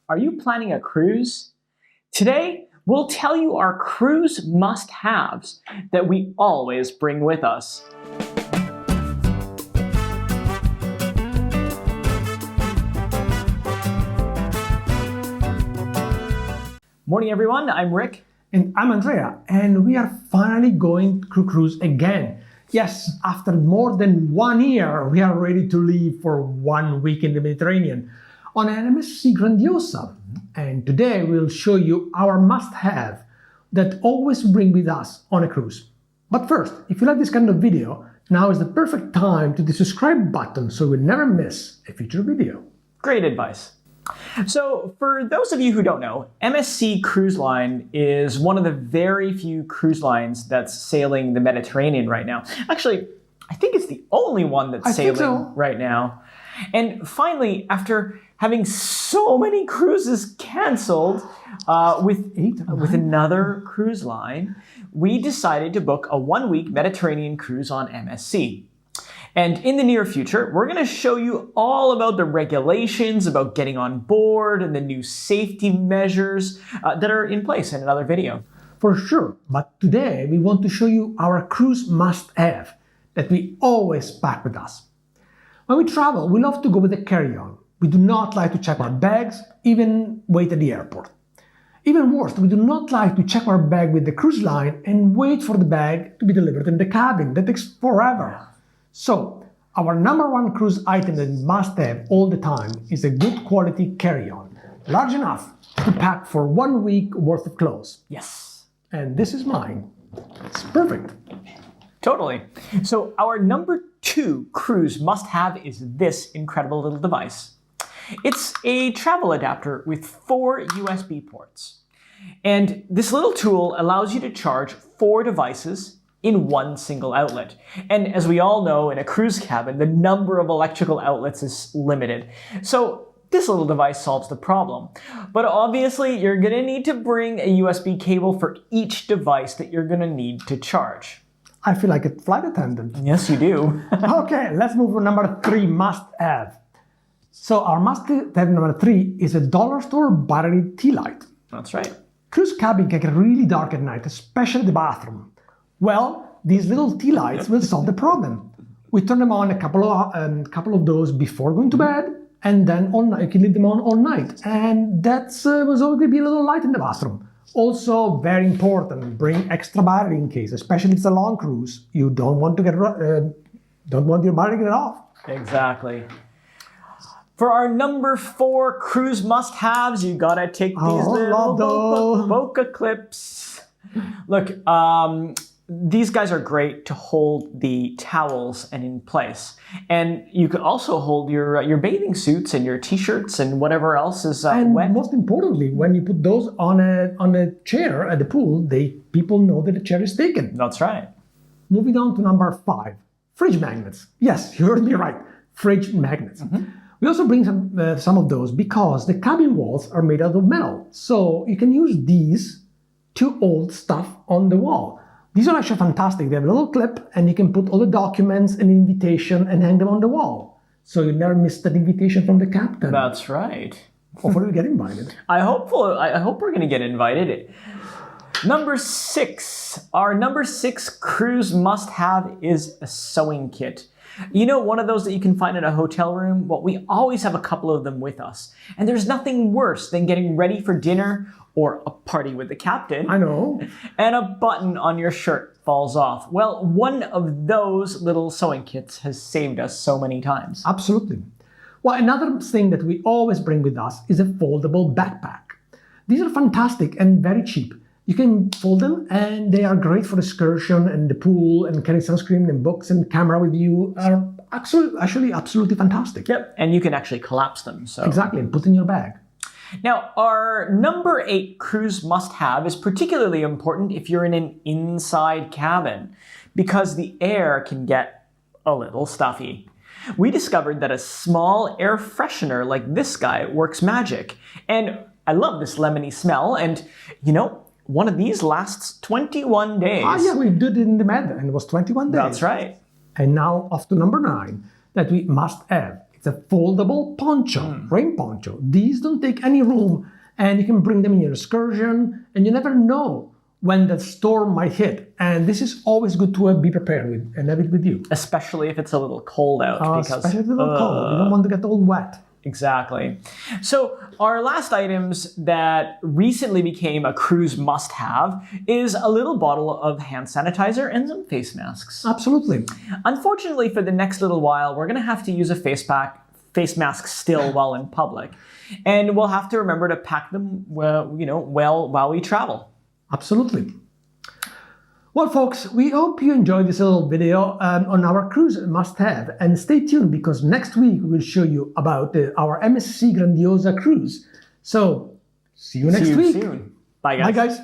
Are you planning a cruise? Today, we'll tell you our cruise must-haves that we always bring with us. Morning, everyone. I'm Rick. And I'm Andrea, and we are finally going to cruise again. Yes, after more than 1 year, we are ready to leave for 1 week in the Mediterranean on an MSC Grandiosa. And today we'll show you our must-have that always bring with us on a cruise. But first, if you like this kind of video, now is the perfect time to hit the subscribe button so you'll never miss a future video. Great advice. So, for those of you who don't know, MSC Cruise Line is one of the very few cruise lines that's sailing the Mediterranean right now. Actually, I think it's the only one that's sailing right now. And finally, after having so many cruises canceled with another cruise line, we decided to book a 1-week Mediterranean cruise on MSC. And in the near future, we're going to show you all about the regulations, about getting on board, and the new safety measures that are in place in another video. For sure, but today we want to show you our cruise must-have that we always pack with us. When we travel, we love to go with a carry-on. We do not like to check our bags, even wait at the airport. Even worse, we do not like to check our bag with the cruise line and wait for the bag to be delivered in the cabin. That takes forever. So, our number one cruise item that we must have all the time is a good quality carry-on, large enough to pack for 1 week worth of clothes. Yes. And this is mine. It's perfect. Totally. So our number 2 cruise must-have is this incredible little device. It's a travel adapter with 4 USB ports. And this little tool allows you to charge 4 devices in one single outlet. And as we all know, in a cruise cabin, the number of electrical outlets is limited. So this little device solves the problem. But obviously, you're going to need to bring a USB cable for each device that you're going to need to charge. I feel like a flight attendant. Yes, you do. Okay, let's move to number 3 must-have. So our must-have number 3 is a dollar store battery tea light. That's right. Cruise cabin can get really dark at night, especially the bathroom. Well, these little tea lights will solve the problem. We turn them on a couple of those before going to bed, and then all night, you can leave them on all night. And that's was always going to be a little light in the bathroom. Also, very important, bring extra battery in case, especially if it's a long cruise. You don't want to don't want your battery to get off. Exactly. For our number 4 cruise must-haves, you gotta take these little bokeh clips. Look, these guys are great to hold the towels and in place. And you could also hold your bathing suits and your t-shirts and whatever else is wet. And most importantly, when you put those on a chair at the pool, people know that the chair is taken. That's right. Moving on to number 5, fridge magnets. Yes, you heard me right, fridge magnets. We also bring some of those because the cabin walls are made out of metal. So you can use these to hold stuff on the wall. These are actually fantastic. They have a little clip and you can put all the documents and invitation and hang them on the wall. So you never miss that invitation from the captain. That's right. Hopefully we get invited. I hope we're going to get invited. Number 6. Our number 6 cruise must-have is a sewing kit. You know, one of those that you can find in a hotel room? Well, we always have a couple of them with us. And there's nothing worse than getting ready for dinner or a party with the captain. I know. And a button on your shirt falls off. Well, one of those little sewing kits has saved us so many times. Absolutely. Well, another thing that we always bring with us is a foldable backpack. These are fantastic and very cheap. You can fold them and they are great for excursion and the pool, and carrying sunscreen and books and camera with you are actually absolutely fantastic. Yep, and you can actually collapse them. So exactly, and put in your bag. Now, our number 8 cruise must-have is particularly important if you're in an inside cabin, because the air can get a little stuffy. We discovered that a small air freshener like this guy works magic. And I love this lemony smell, and you know, one of these lasts 21 days. Ah, yeah, we did it in the Med, and it was 21 days. That's right. And now off to number 9 that we must have. It's a foldable poncho, rain poncho. These don't take any room, and you can bring them in your excursion, and you never know when the storm might hit. And this is always good to be prepared with and have it with you. Especially if it's a little cold out. Especially if it's a little cold. You don't want to get all wet. Exactly. So our last items that recently became a cruise must-have is a little bottle of hand sanitizer and some face masks. Absolutely. Unfortunately, for the next little while, we're going to have to use a face mask still while in public. And we'll have to remember to pack them well while we travel. Absolutely. Well, folks, we hope you enjoyed this little video on our cruise must-have. And stay tuned, because next week we will show you about our MSC Grandiosa cruise. So, see you next week. Soon. Bye, guys. Bye, guys.